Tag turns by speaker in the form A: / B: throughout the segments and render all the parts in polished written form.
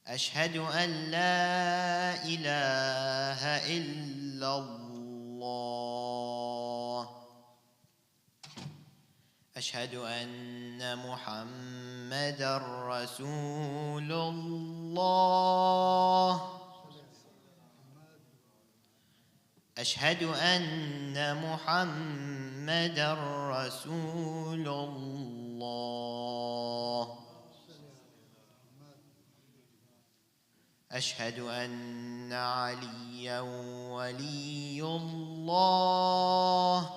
A: أشهد أن لا إله إلا الله أشهد أن محمدًا رسول الله أشهد أن محمدًا رسول الله أشهد أن عليا ولي الله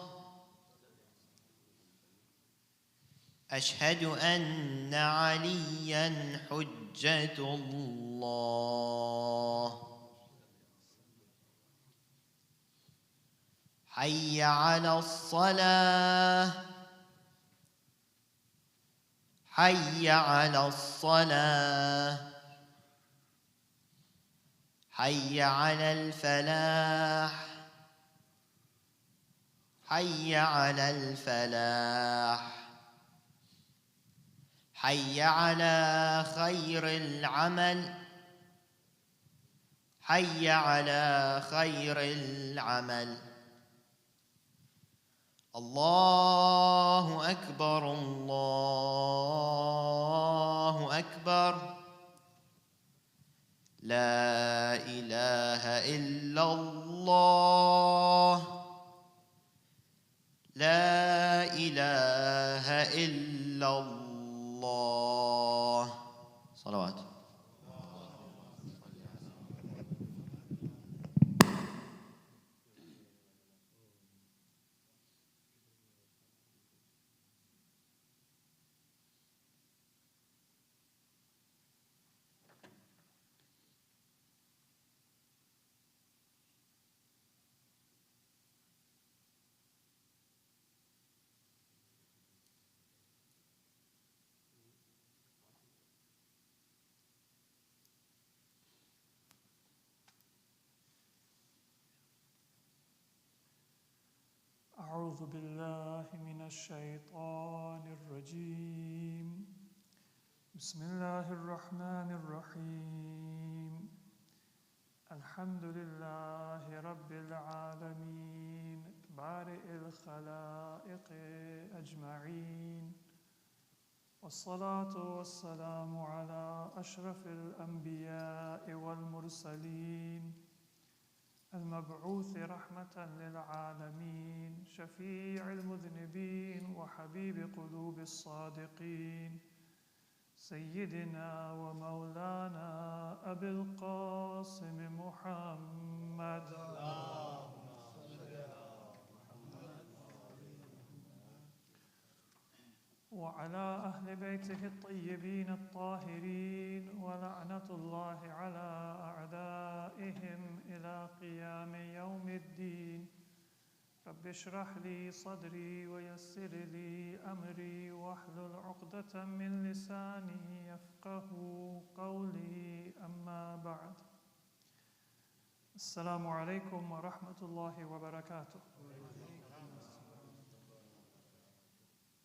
A: أشهد أن عليا حجة الله حي على الصلاة حي على الصلاة حي على الفلاح حي على الفلاح حي على خير العمل حي على خير العمل الله أكبر الله أكبر لا إله إلا الله لا إله إلا الله صلوات
B: أعوذ بالله من الشيطان الرجيم بسم الله الرحمن الرحيم الحمد لله رب العالمين بارئ الخلائق أجمعين والصلاة والسلام على أشرف الأنبياء والمرسلين المبعوث رحمة للعالمين شفيع المذنبين وحبيب قلوب الصادقين سيدنا ومولانا أبي القاسم محمد وعلى أهل بيته الطيبين الطاهرين ولعنة الله على أعدائهم إلى قيام يوم الدين رب اشرح لي صدري ويسر لي أمري واحلل عقدة من لساني يفقه قولي أما بعد السلام عليكم ورحمة الله وبركاته.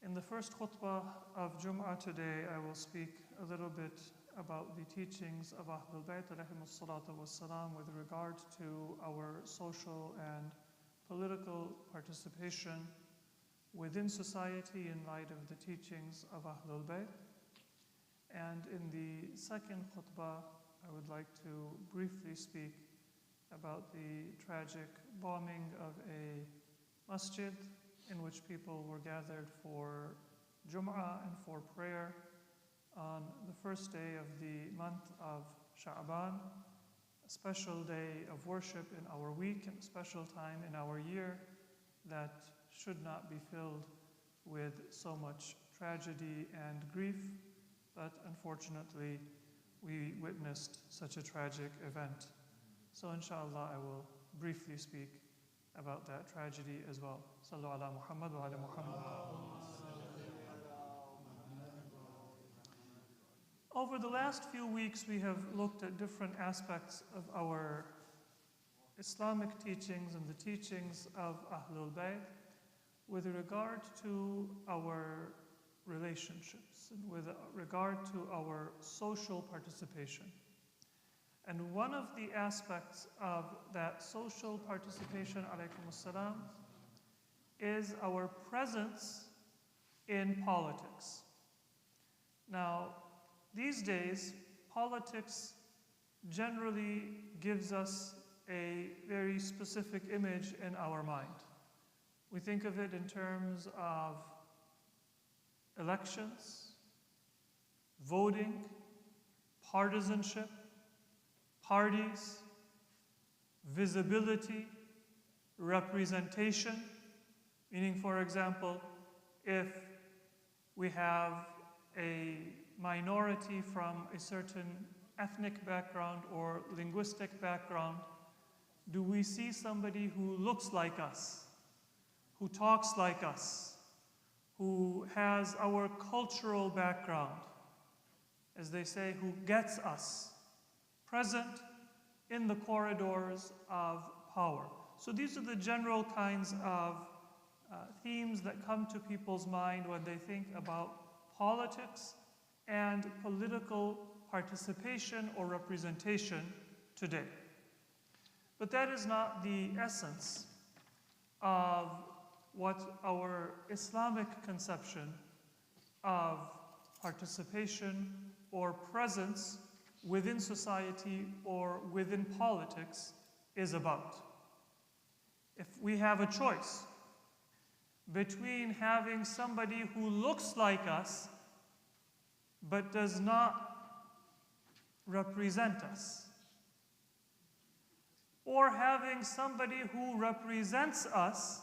B: In the first khutbah of Jum'ah today, I will speak a little bit about the teachings of Ahlul Bayt alayhimus salatu wassalam with regard to our social and political participation within society in light of the teachings of Ahlul Bayt. And in the second khutbah, I would like to briefly speak about the tragic bombing of a masjid in which people were gathered for Jum'ah and for prayer on the first day of the month of Sha'ban, a special day of worship in our week and a special time in our year that should not be filled with so much tragedy and grief, but unfortunately we witnessed such a tragic event. So inshallah I will briefly speak about that tragedy as well. Sallu ala Muhammad wa ala Muhammad. Over the last few weeks, we have looked at different aspects of our Islamic teachings and the teachings of Ahlul Bayt with regard to our relationships and with regard to our social participation. And one of the aspects of that social participation, alaykum assalam, is our presence in politics. Now, these days, politics generally gives us a very specific image in our mind. We think of it in terms of elections, voting, partisanship, parties, visibility, representation, meaning, for example, if we have a minority from a certain ethnic background or linguistic background, do we see somebody who looks like us, who talks like us, who has our cultural background, as they say, who gets us, present in the corridors of power? So these are the general kinds of themes that come to people's mind when they think about politics and political participation or representation today. But that is not the essence of what our Islamic conception of participation or presence within society or within politics is about. If we have a choice between having somebody who looks like us but does not represent us, or having somebody who represents us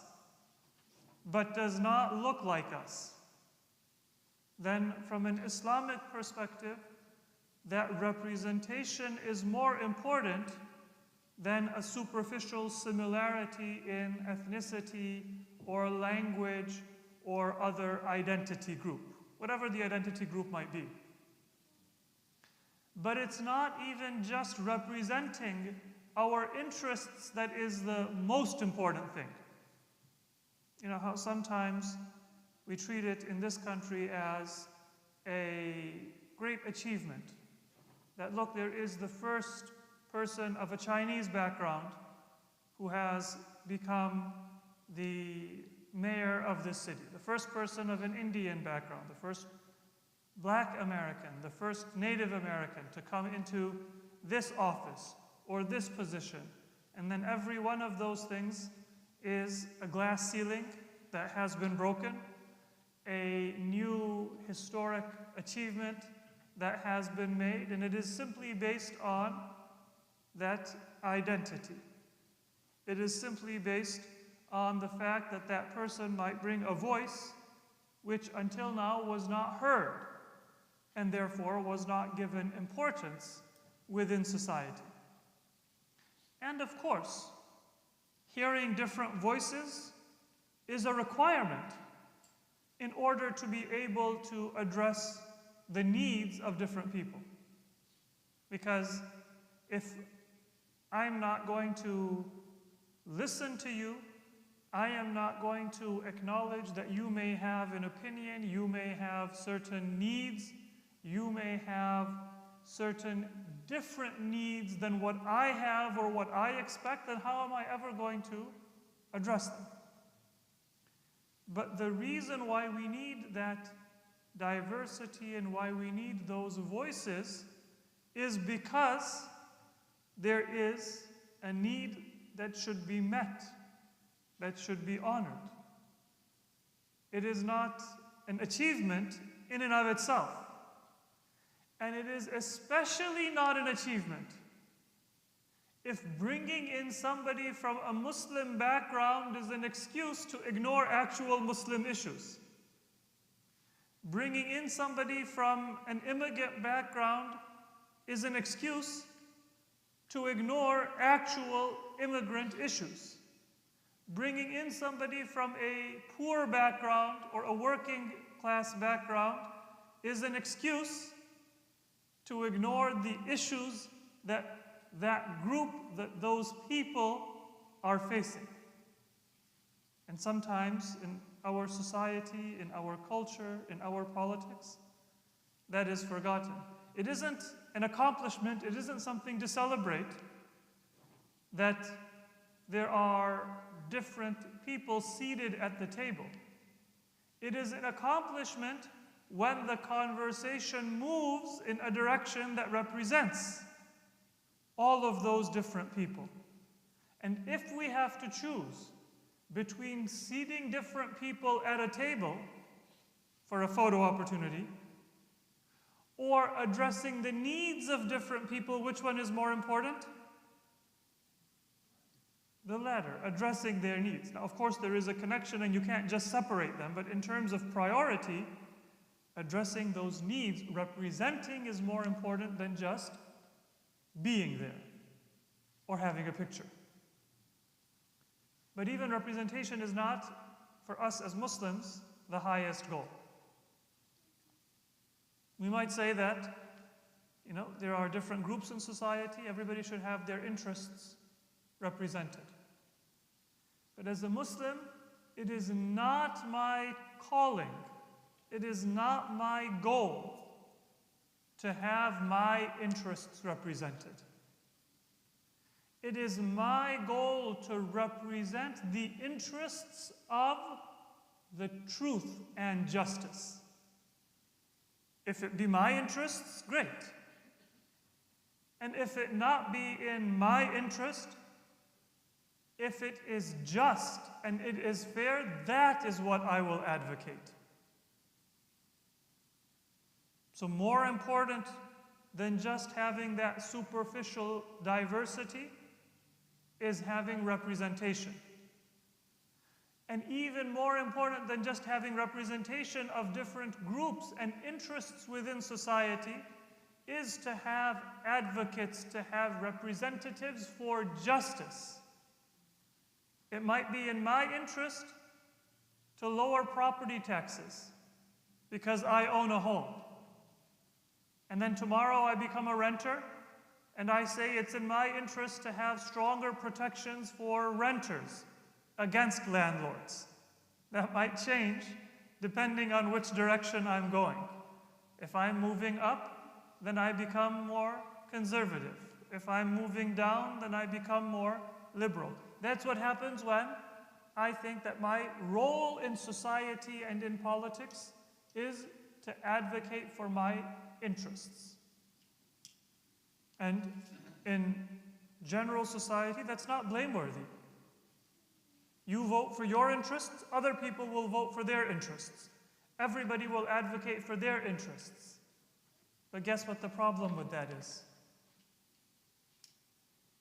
B: but does not look like us, then from an Islamic perspective, that representation is more important than a superficial similarity in ethnicity or language or other identity group, whatever the identity group might be. But it's not even just representing our interests that is the most important thing. You know how sometimes we treat it in this country as a great achievement. That look, there is the first person of a Chinese background who has become the mayor of this city, the first person of an Indian background, the first Black American, the first Native American to come into this office or this position. And then every one of those things is a glass ceiling that has been broken, a new historic achievement that has been made, and it is simply based on that identity. It is simply based on the fact that that person might bring a voice which until now was not heard and therefore was not given importance within society. And of course, hearing different voices is a requirement in order to be able to address the needs of different people. Because if I'm not going to listen to you, I am not going to acknowledge that you may have an opinion, you may have certain needs, you may have certain different needs than what I have or what I expect, then how am I ever going to address them? But the reason why we need that diversity and why we need those voices is because there is a need that should be met, that should be honored. It is not an achievement in and of itself. And it is especially not an achievement if bringing in somebody from a Muslim background is an excuse to ignore actual Muslim issues. Bringing in somebody from an immigrant background is an excuse to ignore actual immigrant issues. Bringing in somebody from a poor background or a working class background is an excuse to ignore the issues that group, that those people are facing. And sometimes, in our society, in our culture, in our politics, that is forgotten. It isn't an accomplishment, it isn't something to celebrate that there are different people seated at the table. It is an accomplishment when the conversation moves in a direction that represents all of those different people. And if we have to choose between seating different people at a table for a photo opportunity or addressing the needs of different people, which one is more important? The latter, addressing their needs. Now, of course, there is a connection and you can't just separate them, but in terms of priority, addressing those needs, representing is more important than just being there or having a picture. But even representation is not, for us as Muslims, the highest goal. We might say that, there are different groups in society, everybody should have their interests represented. But as a Muslim, it is not my calling, it is not my goal to have my interests represented. It is my goal to represent the interests of the truth and justice. If it be my interests, great. And if it not be in my interest, if it is just and it is fair, that is what I will advocate. So more important than just having that superficial diversity is having representation. And even more important than just having representation of different groups and interests within society is to have advocates, to have representatives for justice. It might be in my interest to lower property taxes because I own a home. And then tomorrow I become a renter and I say it's in my interest to have stronger protections for renters against landlords. That might change depending on which direction I'm going. If I'm moving up, then I become more conservative. If I'm moving down, then I become more liberal. That's what happens when I think that my role in society and in politics is to advocate for my interests. And in general society, that's not blameworthy. You vote for your interests, other people will vote for their interests. Everybody will advocate for their interests. But guess what the problem with that is?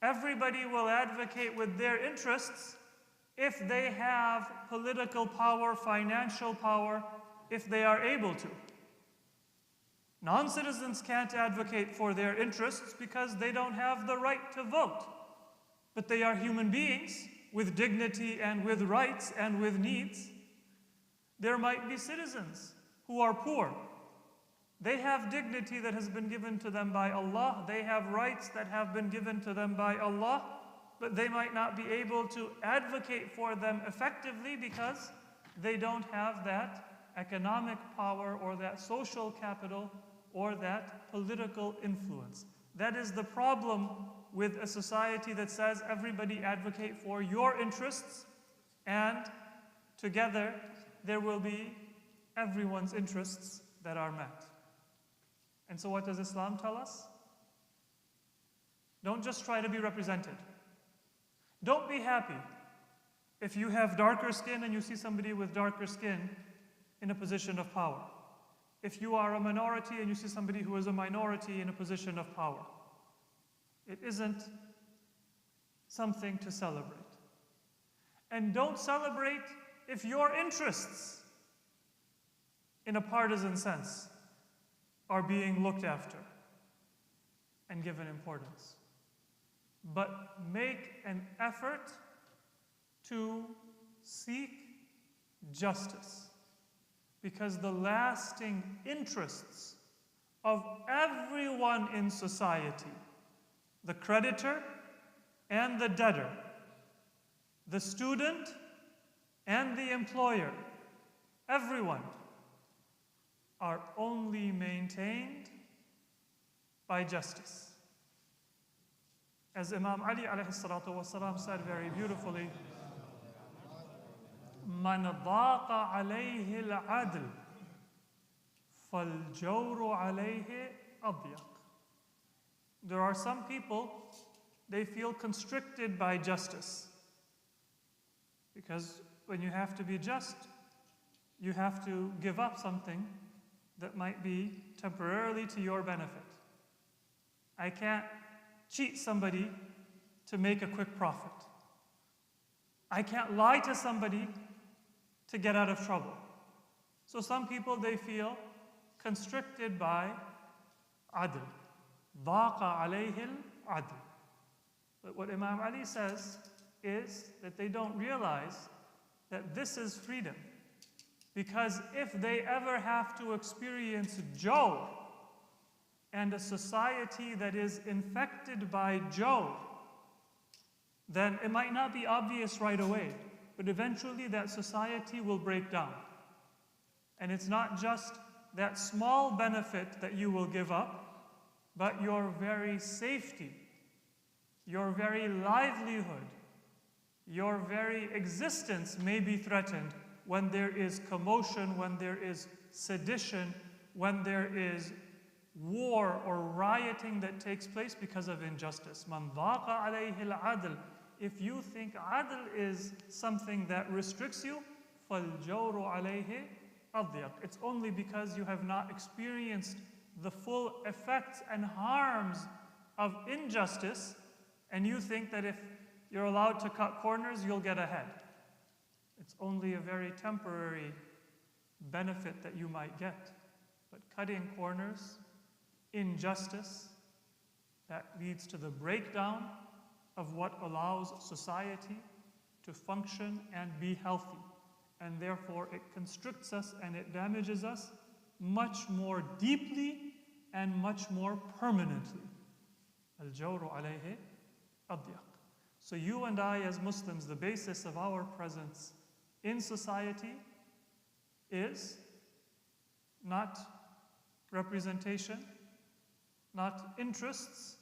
B: Everybody will advocate with their interests if they have political power, financial power, if they are able to. Non-citizens can't advocate for their interests because they don't have the right to vote. But they are human beings with dignity and with rights and with needs. There might be citizens who are poor. They have dignity that has been given to them by Allah. They have rights that have been given to them by Allah, but they might not be able to advocate for them effectively because they don't have that economic power or that social capital or that political influence. That is the problem with a society that says everybody advocate for your interests and together there will be everyone's interests that are met. And so what does Islam tell us? Don't just try to be represented. Don't be happy if you have darker skin and you see somebody with darker skin in a position of power. If you are a minority and you see somebody who is a minority in a position of power. It isn't something to celebrate. And don't celebrate if your interests, in a partisan sense, are being looked after and given importance. But make an effort to seek justice, because the lasting interests of everyone in society, the creditor and the debtor, the student and the employer, everyone, are only maintained by justice. As Imam Ali alayhi salatu wasalam said very beautifully, "Man daqa alayhi al-adl, fal-jawru alayhi adyaq." There are some people, they feel constricted by justice. Because when you have to be just, you have to give up something that might be temporarily to your benefit. I can't cheat somebody to make a quick profit. I can't lie to somebody to get out of trouble. So some people, they feel constricted by adl. ضاق عليه العدل. But what Imam Ali says is that they don't realize that this is freedom. Because if they ever have to experience jawr and a society that is infected by jawr, then it might not be obvious right away, but eventually that society will break down. And it's not just that small benefit that you will give up, but your very safety, your very livelihood, your very existence may be threatened when there is commotion, when there is sedition, when there is war or rioting that takes place because of injustice. Man daqa alayhi al-adl. If you think adl is something that restricts you, fal-jawru alayhi adyaq. It's only because you have not experienced the full effects and harms of injustice, and you think that if you're allowed to cut corners, you'll get ahead. It's only a very temporary benefit that you might get. But cutting corners, injustice, that leads to the breakdown of what allows society to function and be healthy. And therefore it constricts us and it damages us much more deeply and much more permanently. Al-jawru alayhi adyaq. So you and I as Muslims, the basis of our presence in society is not representation, not interests,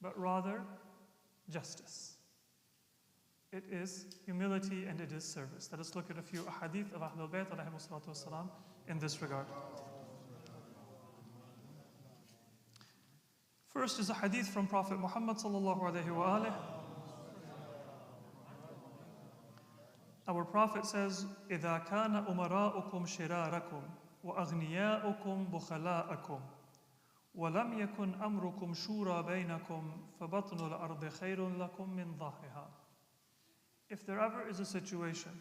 B: but rather justice. It is humility and it is service. Let us look at a few ahadith of Ahlul Bayt alayhimu salatu wassalam in this regard. First is a hadith from Prophet Muhammad sallallahu alayhi wa alihi. Our Prophet says, إِذَا كَانَ أُمَرَاؤُكُمْ شِرَارَكُمْ وَأَغْنِيَاؤُكُمْ بُخَلَاءَكُمْ وَلَمْ يَكُنْ أَمْرُكُمْ شُورَى بَيْنَكُمْ فَبَطْنُ الْأَرْضِ خَيْرٌ لَكُمْ مِنْ ظَهْرِهَا. If there ever is a situation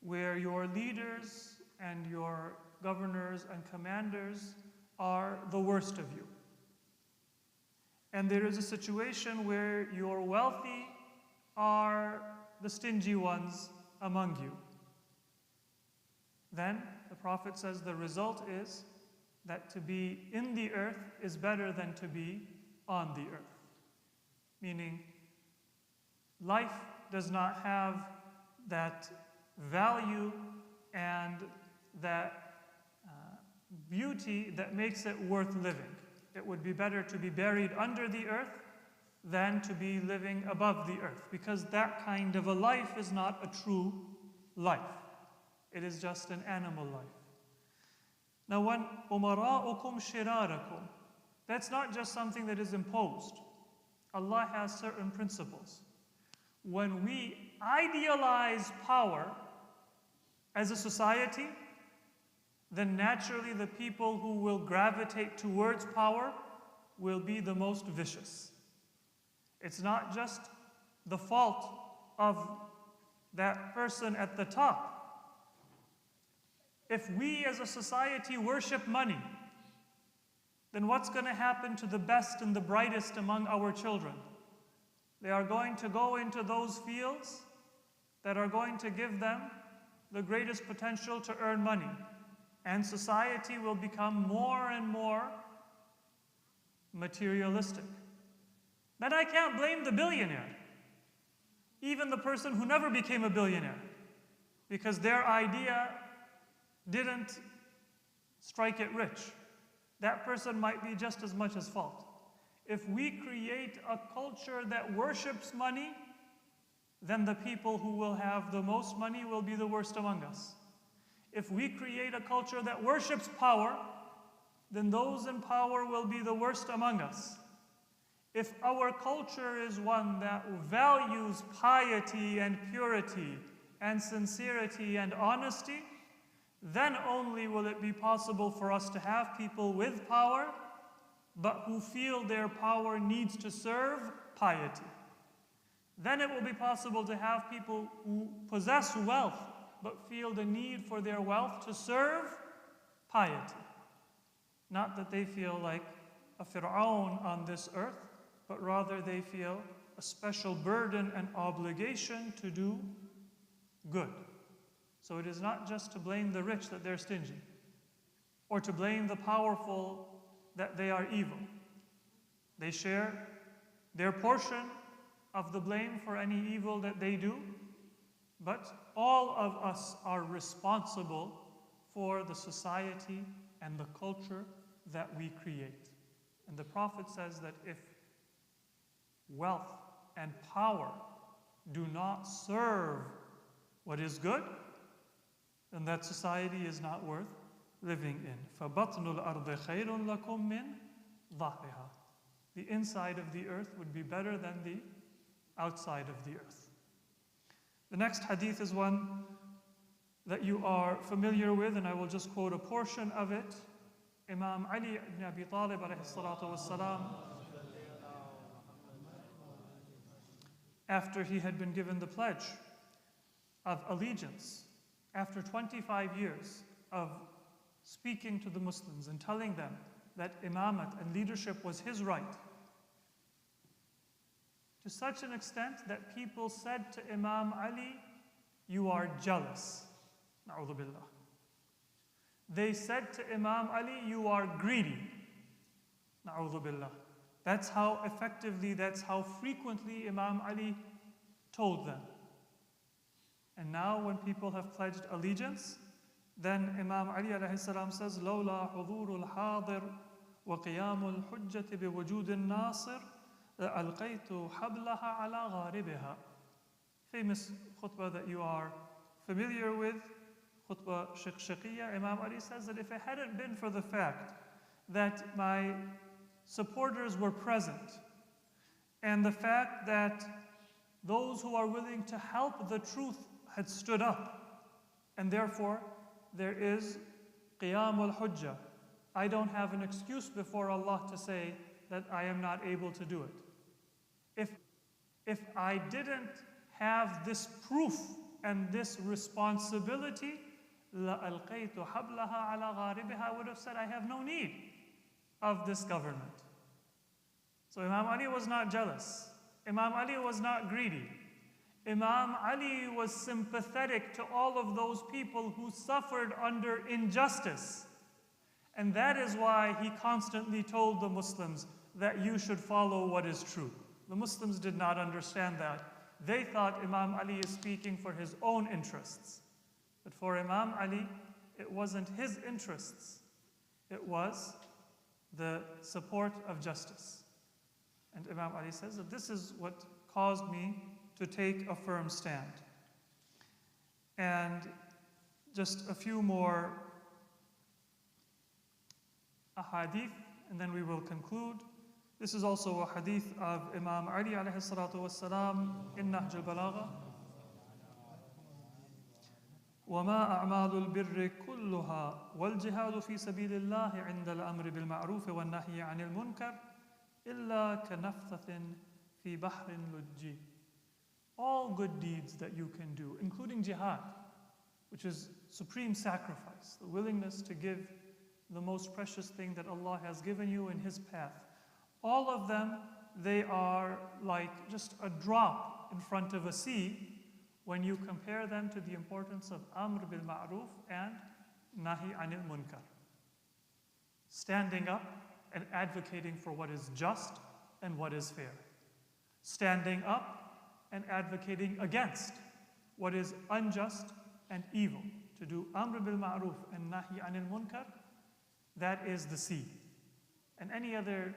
B: where your leaders and your governors and commanders are the worst of you, and there is a situation where your wealthy are the stingy ones among you, then the Prophet says the result is that to be in the earth is better than to be on the earth. Meaning, life does not have that value and that beauty that makes it worth living. It would be better to be buried under the earth than to be living above the earth, because that kind of a life is not a true life. It is just an animal life. Now when umara'ukum shirarakum, that's not just something that is imposed. Allah has certain principles. When we idealize power as a society, then naturally the people who will gravitate towards power will be the most vicious. It's not just the fault of that person at the top. If we as a society worship money, then what's going to happen to the best and the brightest among our children? They are going to go into those fields that are going to give them the greatest potential to earn money. And society will become more and more materialistic. Then I can't blame the billionaire, even the person who never became a billionaire, because their idea didn't strike it rich, that person might be just as much at fault. If we create a culture that worships money, then the people who will have the most money will be the worst among us. If we create a culture that worships power, then those in power will be the worst among us. If our culture is one that values piety and purity and sincerity and honesty, then only will it be possible for us to have people with power, but who feel their power needs to serve piety. Then it will be possible to have people who possess wealth, but feel the need for their wealth to serve piety. Not that they feel like a Fir'aun on this earth, but rather they feel a special burden and obligation to do good. So it is not just to blame the rich that they're stingy, or to blame the powerful that they are evil. They share their portion of the blame for any evil that they do, but all of us are responsible for the society and the culture that we create. And the Prophet says that if wealth and power do not serve what is good, then that society is not worth living in. فَبَطْنُ الْأَرْضِ خَيْرٌ لَكُم مِّن ظَهْرِهَا. The inside of the earth would be better than the outside of the earth. The next hadith is one that you are familiar with, and I will just quote a portion of it. Imam Ali ibn Abi Talib alayhi salatu wassalam, after he had been given the pledge of allegiance, after 25 years of speaking to the Muslims and telling them that imamat and leadership was his right, to such an extent that people said to Imam Ali, "You are jealous." Na'udhu billah. They said to Imam Ali, "You are greedy." Na'udhu billah. That's how effectively, that's how frequently Imam Ali told them. And now when people have pledged allegiance, then Imam Ali alayhi salam says, "Lawla hudhur al-hadir wa qiyam al-hujjati bi wujud al-nasir alqaytu hablaha ala gharibiha." Famous khutbah that you are familiar with, khutbah Shiqshaqiyya. Imam Ali says that if it hadn't been for the fact that my supporters were present, and the fact that those who are willing to help the truth had stood up, and therefore there is qiyam al-hujjah, I don't have an excuse before Allah to say that I am not able to do it. If I didn't have this proof and this responsibility, لَأَلْقَيْتُ حَبْلَهَا عَلَى غَارِبِهَا, I would have said I have no need of this government. So Imam Ali was not jealous. Imam Ali was not greedy. Imam Ali was sympathetic to all of those people who suffered under injustice. And that is why he constantly told the Muslims that you should follow what is true. The Muslims did not understand that. They thought Imam Ali is speaking for his own interests. But for Imam Ali, it wasn't his interests. It was the support of justice. And Imam Ali says that this is what caused me to take a firm stand. And just a few more ahadith, and then we will conclude. This is also a hadith of Imam Ali alayhi salatu wassalam in Nahj al-Balagha. وَمَا أَعْمَالُ الْبِرِّ كُلُّهَا وَالْجِهَادُ فِي سَبِيلِ اللَّهِ عِنْدَ الْأَمْرِ بِالْمَعْرُوفِ وَالنَّهْيِ عَنِ الْمُنْكَرِ إِلَّا كَنَفْثَةٍ فِي بَحْرٍ لُجِّيٍّ. All good deeds that you can do, including jihad, which is supreme sacrifice, the willingness to give the most precious thing that Allah has given you in His path. All of them, they are like just a drop in front of a sea when you compare them to the importance of Amr bil Ma'ruf and Nahi anil Munkar. Standing up and advocating for what is just and what is fair. Standing up and advocating against what is unjust and evil, to do amr bil ma'ruf and nahi anil munkar, that is the sea. And any other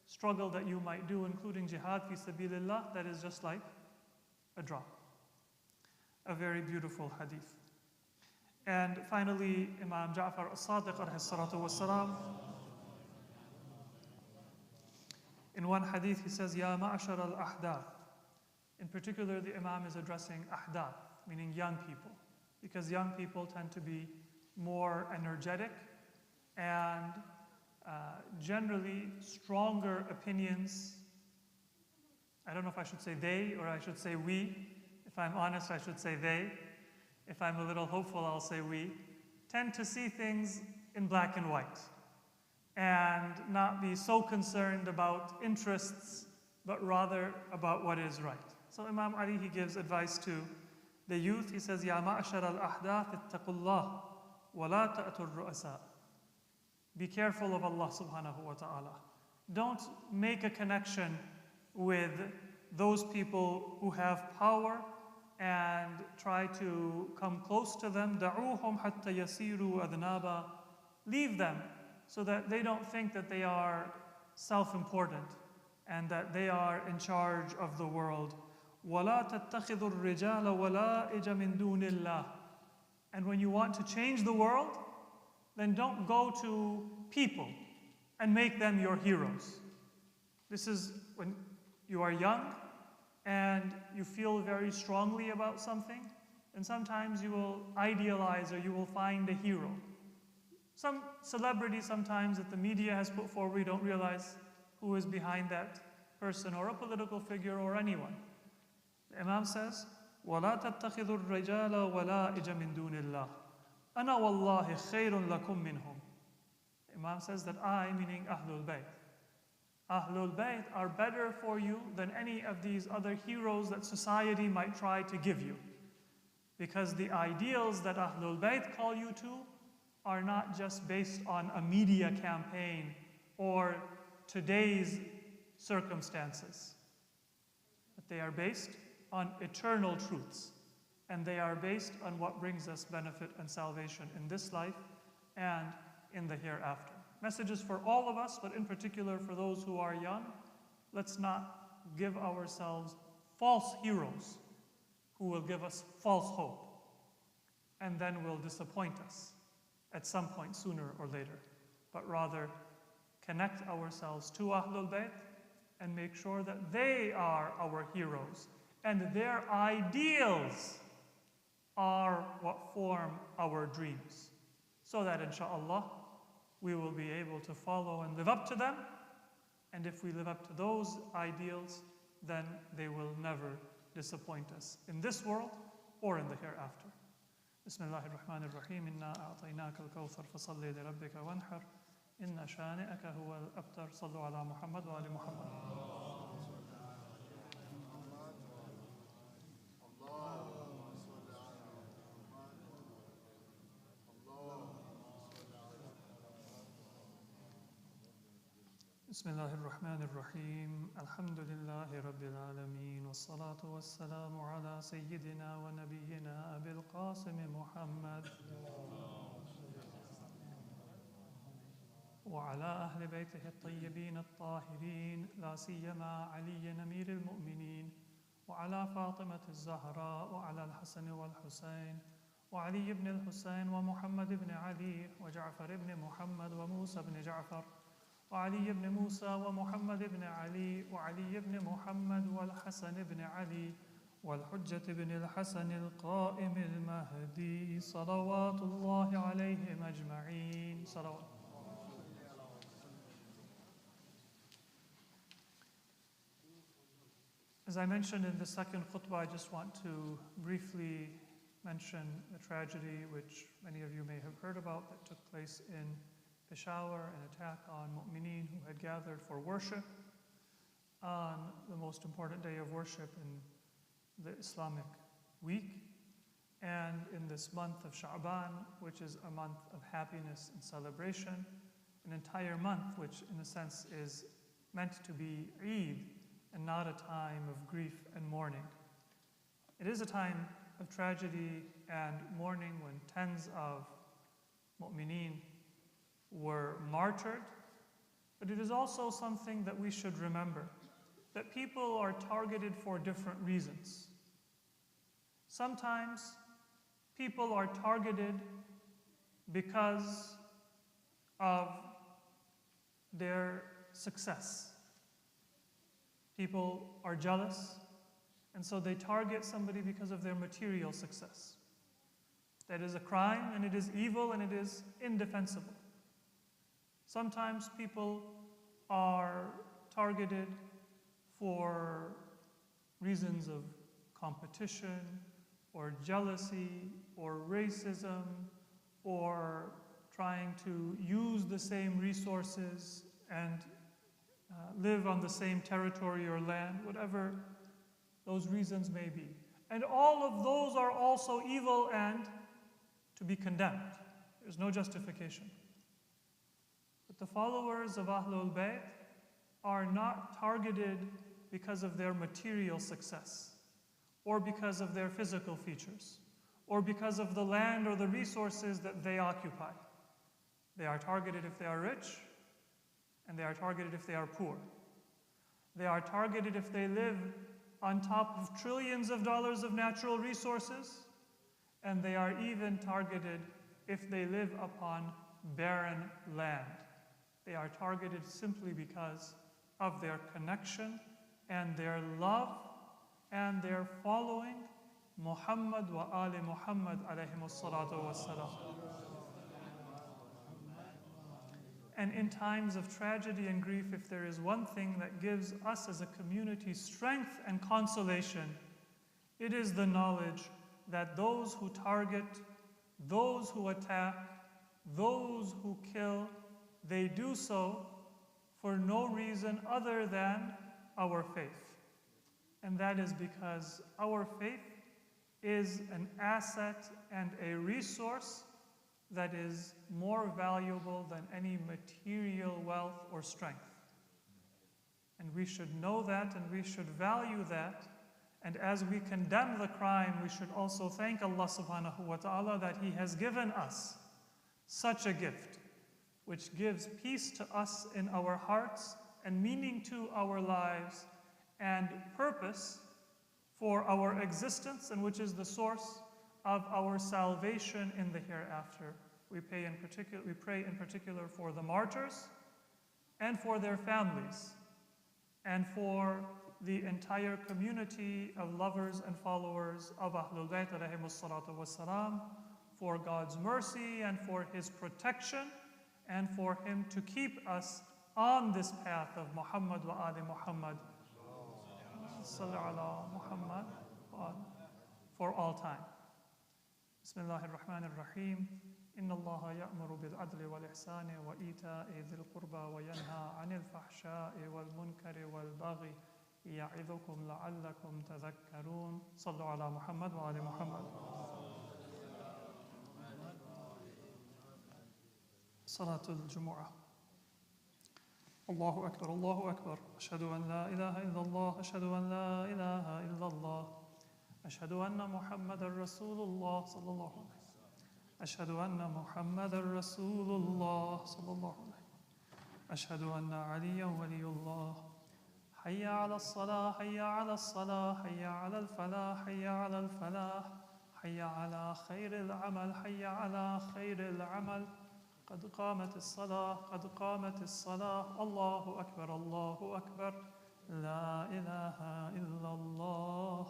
B: struggle that you might do, including jihad fi sabilillah, that is just like a drop. A very beautiful hadith. And finally, Imam Ja'far as-Sadiq alayhi salatu wassalam, in one hadith he says, Ya ma'ashar al-ahdath. In particular, the Imam is addressing ahdath, meaning young people, because young people tend to be more energetic and generally stronger opinions. I don't know if I should say they or I should say we. If I'm honest, I should say they. If I'm a little hopeful, I'll say we. Tend to see things in black and white and not be so concerned about interests, but rather about what is right. So Imam Ali, he gives advice to the youth. He says, Ya ma'ashar al-ahdath ittaqullah wa la ta'tur ru'asa. Be careful of Allah subhanahu wa ta'ala. Don't make a connection with those people who have power and try to come close to them. Da'uhum hatta yasiru adnaba. Leave them so that they don't think that they are self-important and that they are in charge of the world. وَلَا تَتَّخِذُوا الرِّجَالَ وَلَائِجَ مِن دُونِ اللَّهِ. And when you want to change the world, then don't go to people and make them your heroes. This is when you are young and you feel very strongly about something, and sometimes you will idealize or you will find a hero. Some celebrity sometimes that the media has put forward, you don't realize who is behind that person, or a political figure, or anyone. The Imam says, وَلَا تَتَّخِذُوا الرِّجَالَ وَلَائِجَ مِن دُونِ اللَّهِ أَنَا وَاللَّهِ خَيْرٌ لَكُم مِّنْهُمْ. The Imam says that I, meaning Ahlul Bayt, Ahlul Bayt are better for you than any of these other heroes that society might try to give you. Because the ideals that Ahlul Bayt call you to are not just based on a media campaign or today's circumstances, but they are based on eternal truths, and they are based on what brings us benefit and salvation in this life and in the hereafter. Messages for all of us, but in particular for those who are young. Let's not give ourselves false heroes who will give us false hope and then will disappoint us at some point sooner or later, but rather connect ourselves to Ahlul Bayt and make sure that they are our heroes and their ideals are what form our dreams, so that inshallah we will be able to follow and live up to them. And if we live up to those ideals, then they will never disappoint us in this world or in the hereafter. Bismillahir Rahmanir Rahim. Inna a'tainaka al-kawthar fasalli li rabbika wanhar. Inna shani'aka huwa al-abtar. Sallu ala Muhammad wa ali Muhammad. بسم الله الرحمن الرحيم الحمد لله رب العالمين والصلاة والسلام على سيدنا ونبينا أبي القاسم محمد وعلى أهل بيته الطيبين الطاهرين لا سيما علي أمير المؤمنين وعلى فاطمة الزهراء وعلى الحسن والحسين وعلي بن الحسين ومحمد بن علي وجعفر بن محمد وموسى بن جعفر وعلي بن موسى ومحمد بن علي وعلي بن محمد والحسن بن علي والحجة بن الحسن القائم المهدي صلوات الله عليهم أجمعين. صلوات. As I mentioned in the second khutbah, I just want to briefly mention a tragedy which many of you may have heard about that took place in Peshawar, an attack on mu'mineen who had gathered for worship on the most important day of worship in the Islamic week and in this month of Sha'ban, which is a month of happiness and celebration, an entire month which in a sense is meant to be Eid and not a time of grief and mourning. It is a time of tragedy and mourning when tens of mu'mineen were martyred. But it is also something that we should remember, that people are targeted for different reasons. Sometimes people are targeted because of their success. People are jealous, and so they target somebody because of their material success. That is a crime, and it is evil, and it is indefensible. Sometimes people are targeted for reasons of competition, or jealousy, or racism, or trying to use the same resources and live on the same territory or land, whatever those reasons may be. And all of those are also evil and to be condemned. There's no justification. But the followers of Ahlul Bayt are not targeted because of their material success, or because of their physical features, or because of the land or the resources that they occupy. They are targeted if they are rich, and they are targeted if they are poor. They are targeted if they live on top of trillions of dollars of natural resources, and they are even targeted if they live upon barren land. They are targeted simply because of their connection and their love and their following Muhammad wa ali Muhammad alayhimus salatu wassalam. And in times of tragedy and grief, if there is one thing that gives us as a community strength and consolation, it is the knowledge that those who target, those who attack, those who kill, they do so for no reason other than our faith. And that is because our faith is an asset and a resource that is more valuable than any material wealth or strength. And we should know that, and we should value that. And as we condemn the crime, we should also thank Allah subhanahu wa ta'ala that He has given us such a gift, which gives peace to us in our hearts and meaning to our lives and purpose for our existence, and which is the source of our salvation in the hereafter. We pray in particular for the martyrs and for their families and for the entire community of lovers and followers of Ahlul Bayt alayhimus salatu wassalam, for God's mercy and for His protection, and for Him to keep us on this path of Muhammad wa ali Muhammad salli ala Muhammad for all time. Bismillahir Rahmanir Rahim. Inna Allah ya'muru bil adli wal ihsani wa ita'i dhil qurba wa yanha 'anil fahsha'i wal munkari wal baghi ya'idhukum la'allakum tadhakkarun. Sallu ala Muhammad wa ali Muhammad. Salatul Jumu'ah. Allahu Akbar, Allahu Akbar. Ashhadu an la ilaha illallah, ashhadu an la ilaha illallah. Ashhadu anna Muhammadar Rasulullah sallallahu alayhi. Ashhadu anna Muhammadar Rasulullah sallallahu alayhi. Ashhadu anna Aliyan waliyullah. Hayya ala as-salah, hayya ala as-salah, hayya ala al-falah, hayya ala al-falah, hayya ala khairil amal, hayya ala khairil amal. قد قامت الصلاة قد قامت الصلاة الله أكبر الله أكبر لا إله إلا الله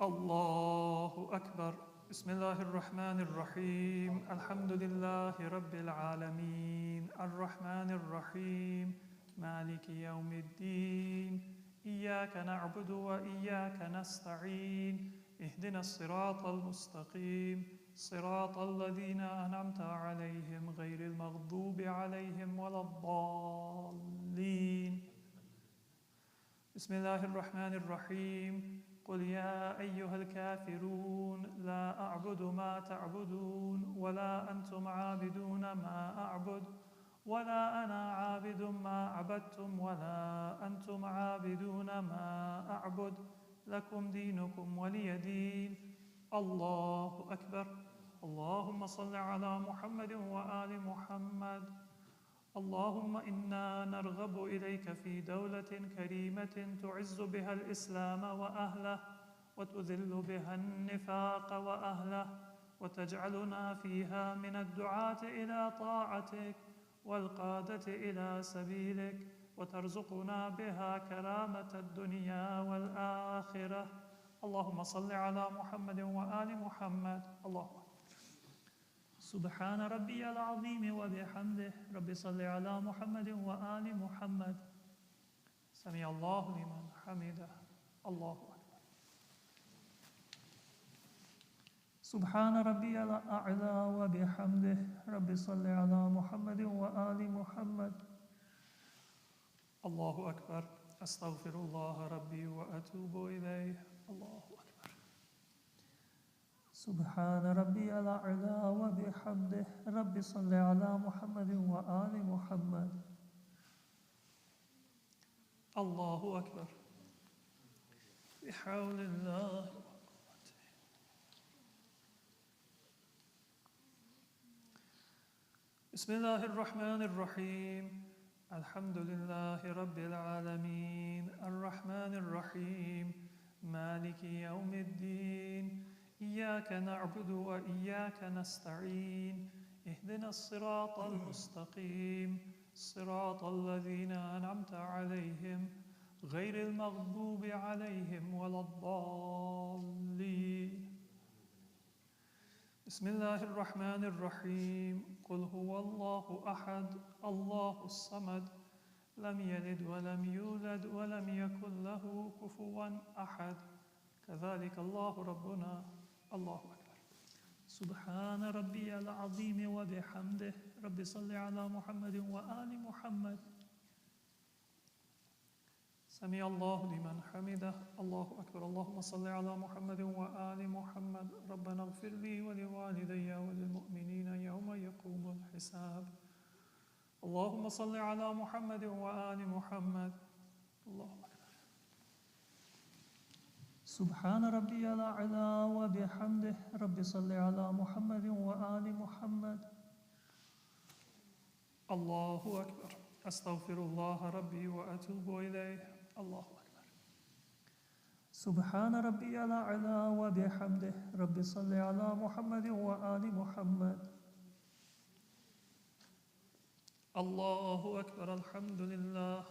B: الله أكبر بسم الله الرحمن الرحيم الحمد لله رب العالمين الرحمن الرحيم مالك يوم الدين إياك نعبد وإياك نستعين اهدنا الصراط المستقيم صراط الذين أنعمت عليهم غير المغضوب عليهم ولا الضالين بسم الله الرحمن الرحيم قل يا أيها الكافرون لا أعبد ما تعبدون ولا أنتم عابدون ما أعبد ولا أنا عابد ما عبدتم ولا أنتم عابدون ما أعبد لكم دينكم ولي دين. الله أكبر. اللهم صل على محمد وآل محمد. اللهم إنا نرغب إليك في دولة كريمة تعز بها الإسلام وأهله وتذل بها النفاق وأهله، وتجعلنا فيها من الدعاة إلى طاعتك والقادة إلى سبيلك، وترزقنا بها كرامة الدنيا والآخرة. اللهم صل على محمد وآل محمد. اللهم سبحان ربي العظيم وبحمده. رب صل على محمد وآل محمد. سمع الله لمن حمده. الله أكبر. سبحان ربي الأعلى وبحمده. رب صل على محمد وآل محمد. الله أكبر. أستغفر الله ربي وأتوب إليه. الله أكبر. سبحان ربي الأعلى وبحمده. رب صل على محمد وآل محمد. الله أكبر. بحول الله. بسم الله الرحمن الرحيم. الحمد لله رب العالمين الرحمن الرحيم مالك يوم الدين. إياك نعبد وإياك نستعين. اهدنا الصراط المستقيم صراط الذين أنعمت عليهم غير المغضوب عليهم ولا الضالين. بسم الله الرحمن الرحيم. قل هو الله أحد الله الصمد لم يلد ولم يولد ولم يكن له كفوا أحد. كذلك الله ربنا. الله أكبر. سبحان ربي العظيم وبحمده. رب صل على محمد وآل محمد. سمع الله لمن حمده. الله أكبر. اللهم صل على محمد وآل محمد. ربنا اغفر لي ولوالدي وللمؤمنين يوم يقوم الحساب. اللهم صل على محمد وآل محمد. الله أكبر. سبحان ربي الأعلى وبحمده. رب صل على محمد وآل محمد. الله أكبر. أستغفر الله ربي وأتوب إليه. الله أكبر. سبحان ربي الأعلى وبحمده. رب صل على محمد وآل محمد. الله أكبر. الحمد لله.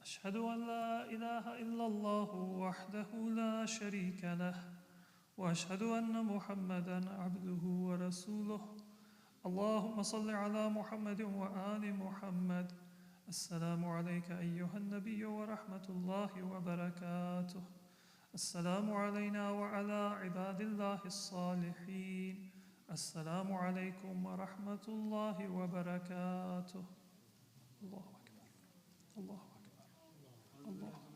B: أشهد أن لا إله إلا الله وحده لا شريك له، وأشهد أن محمدا عبده ورسوله. اللهم صل على محمد وآل محمد. السلام عليك أيها النبي ورحمة الله وبركاته. السلام علينا وعلى عباد الله الصالحين. السلام عليكم ورحمة الله وبركاته. الله أكبر. الله أكبر. الله أكبر.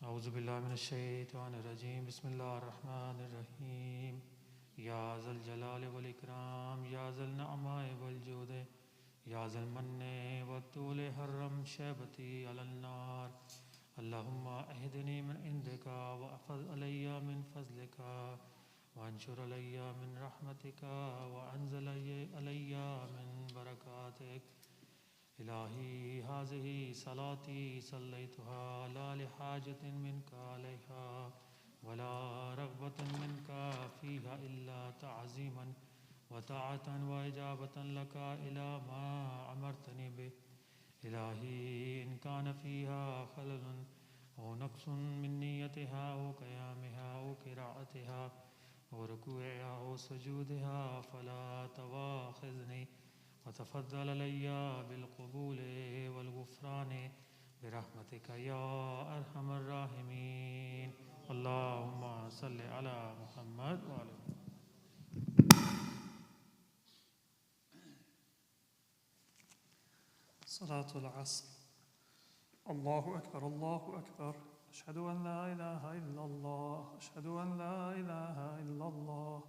C: أعوذ بالله من الشيطان الرجيم بسم الله الرحمن الرحيم يا ذا الجلال والإكرام يا ذا النعماء والجود يا ذا المن والطول حرم شيبتي على النار اللهم اهدني من عندك وأفض علي من فضلك وانشر علي من رحمتك وأنزل علي من بركاتك إلهي هذه صلاتي صليتها لا لحاجة منك عليها ولا رغبة منك فيها إلا تعظيما وطاعة وإجابة لك إلى ما أمرتني به إلهي إن كان فيها خلل أو نقص من نيتها أو قيامها أو قراءتها أو ركوعها أو سجودها فلا تواخذني وتفضل علي بالقبول والغفران برحمتك يا أرحم الراحمين اللهم صل على محمد وعلى
B: صلاة العصر. الله أكبر الله أكبر. أشهد أن لا إله إلا الله. أشهد أن لا إله إلا الله.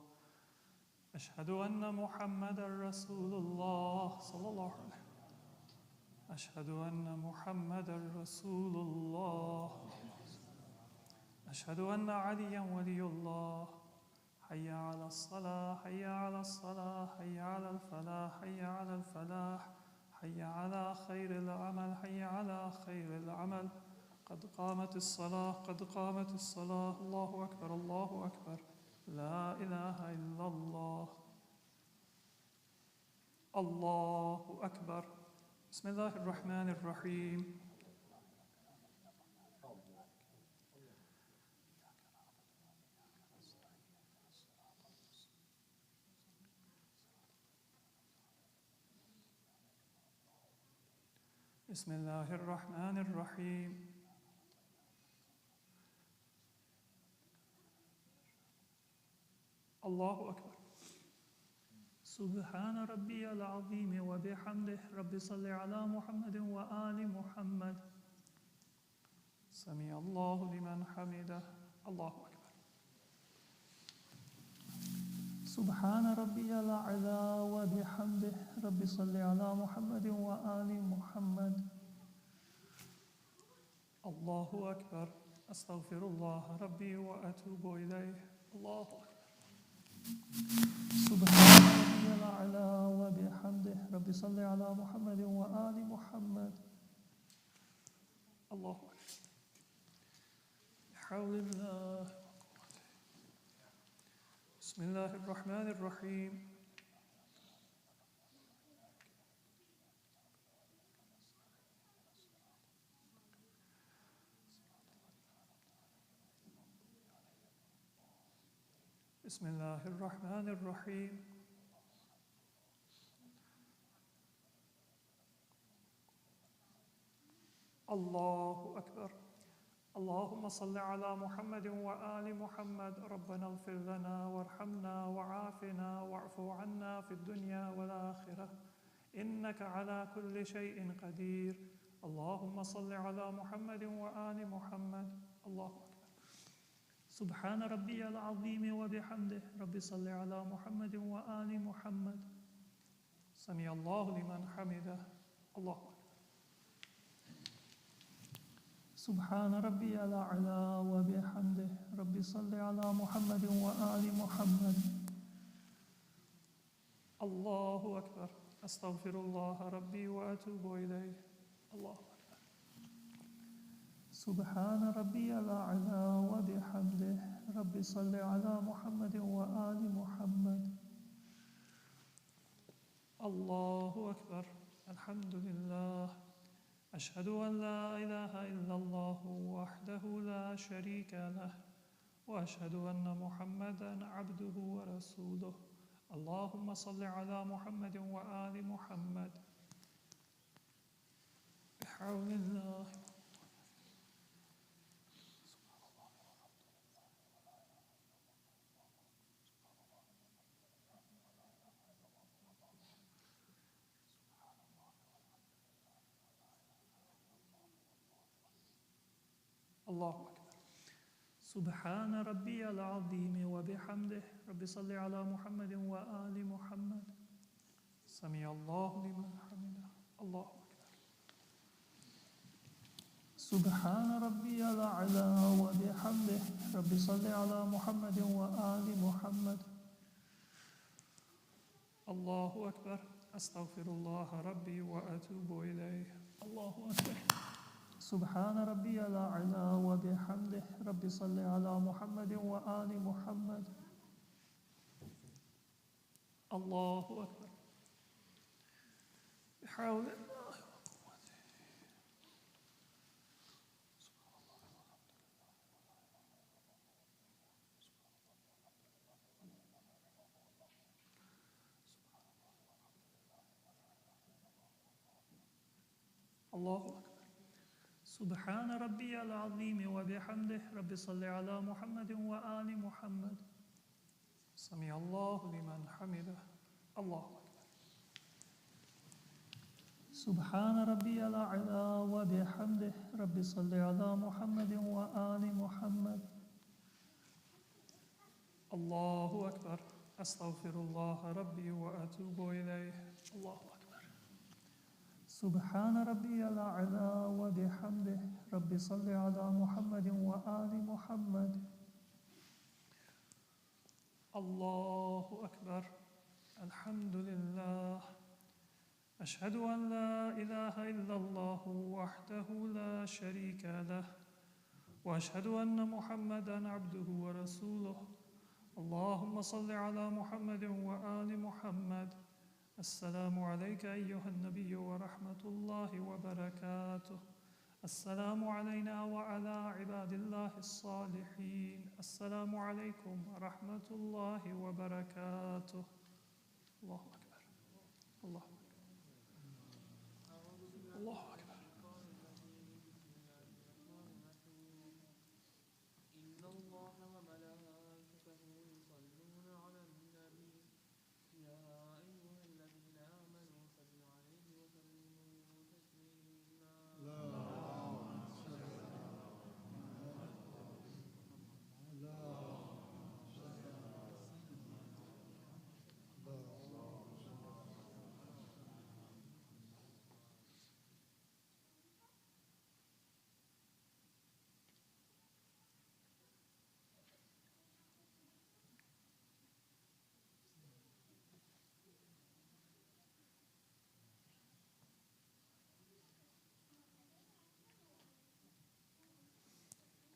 B: أشهد أن محمدا رسول الله صلى الله عليه وسلم. أشهد أن محمدا رسول الله. أشهد أن عليا ولي الله. حي على الصلاة حي على الصلاة حي على الفلاح حي على الفلاح حي على خير العمل حي على خير العمل. قد قامت الصلاة قد قامت الصلاة. الله أكبر الله أكبر. لا إله إلا الله. الله أكبر. بسم الله الرحمن الرحيم. بسم الله الرحمن الرحيم. الله أكبر. سبحان ربي العظيم وبحمده. رب صل على محمد وآل محمد. سمع الله لمن حمده. الله أكبر. سبحان ربي الأعلى وبحمده. رب صل على محمد وآل محمد. الله أكبر. أستغفر الله ربي وأتوب إليه. الله أكبر. سبحان ربي الأعلى وبحمده. رب صل على محمد وآل محمد. الله أكبر. بحول الله. بسم الله الرحمن الرحيم. بسم الله الرحمن الرحيم. الله أكبر. اللهم صل على محمد وآل محمد. ربنا اغفر لنا وارحمنا وعافنا واعف عنا في الدنيا والآخرة إنك على كل شيء قدير. اللهم صل على محمد وآل محمد. الله أكبر. سبحان ربي العظيم وبحمده. رب صل على محمد وآل محمد. سمع الله لمن حمده. الله أكبر. سبحان ربي الأعلى وبحمده. رب صل على محمد وآل محمد. الله أكبر. أستغفر الله ربي وأتوب إليه. الله أكبر. سبحان ربي الأعلى وبحمده. رب صل على محمد وآل محمد. الله أكبر. الحمد لله. أشهد أن لا إله إلا الله وحده لا شريك له وأشهد أن محمدا عبده ورسوله. اللهم صل على محمد وآل محمد. بحول الله. الله أكبر. سبحان ربي العظيم وبحمده رب صل على محمد وآل محمد سمع الله لمن حمده الله أكبر سبحان ربي الأعلى وبحمده رب صل على محمد وآل محمد الله أكبر أستغفر الله ربي وأتوب إليه الله أكبر سبحان ربي الأعلى وبحمده رب صل على محمد وآل محمد الله أكبر بحول الله وقوته الله أكبر سبحان ربي العظيم وبحمده رب صل على محمد وآل محمد سمع الله لمن حمده الله أكبر سبحان ربي الأعلى وبحمده رب صل على محمد وآل محمد الله أكبر أستغفر الله ربي وأتوب إليه الله أكبر سبحان ربي الأعلى وبحمده رب صل على محمد وآل محمد الله أكبر الحمد لله أشهد أن لا إله إلا الله وحده لا شريك له وأشهد أن محمدًا عبده ورسوله اللهم صل على محمد وآل محمد السلام عليك أيها النبي ورحمة الله وبركاته السلام علينا وعلى عباد الله الصالحين السلام عليكم ورحمة الله وبركاته الله أكبر الله أكبر الله أكبر
D: إن الله وملائكته يصلون على النبي يا أيها الذين آمنوا صلوا عليه وسلموا تسليما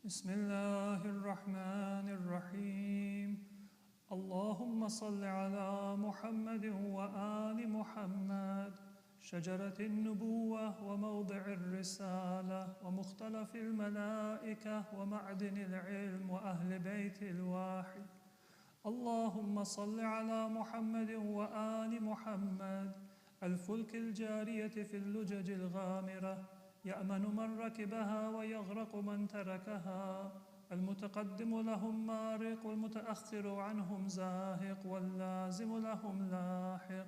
B: بسم الله الرحمن الرحيم اللهم صل على محمد وآل محمد شجرة النبوة وموضع الرسالة ومختلف الملائكة ومعدن العلم وأهل بيت الواحد اللهم صل على محمد وآل محمد الفلك الجارية في اللجج الغامرة يأمن من ركبها ويغرق من تركها المتقدم لهم مارق والمتأخر عنهم زاهق واللازم لهم لاحق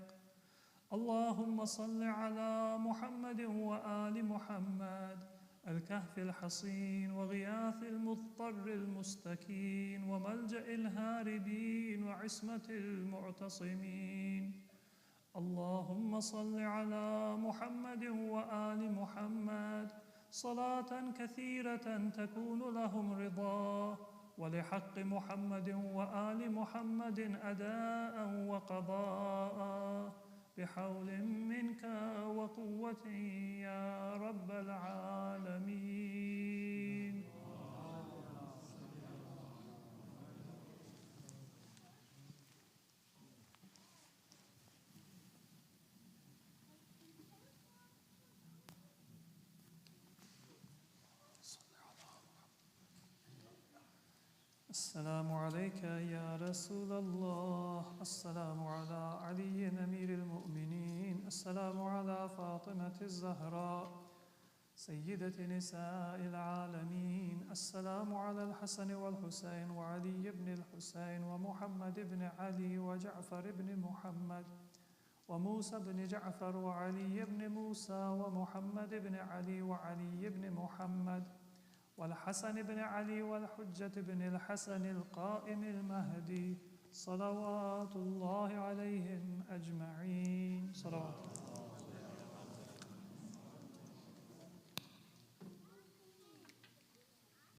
B: اللهم صل على محمد وآل محمد الكهف الحصين وغياث المضطر المستكين وملجأ الهاربين وعصمة المعتصمين اللهم صل على محمد وآل محمد صلاة كثيرة تكون لهم رضا ولحق محمد وآل محمد أداء وقضاء بحول منك وقوة يا رب العالمين السلام عليك يا رسول الله السلام على علي أمير المؤمنين السلام على فاطمة الزهراء سيدة نساء العالمين السلام على الحسن والحسين وعلي بن الحسين ومحمد بن علي وجعفر بن محمد وموسى بن جعفر وعلي بن موسى ومحمد بن علي وعلي بن محمد والحسن بن علي والحجة بن الحسن القائم المهدي صلوات الله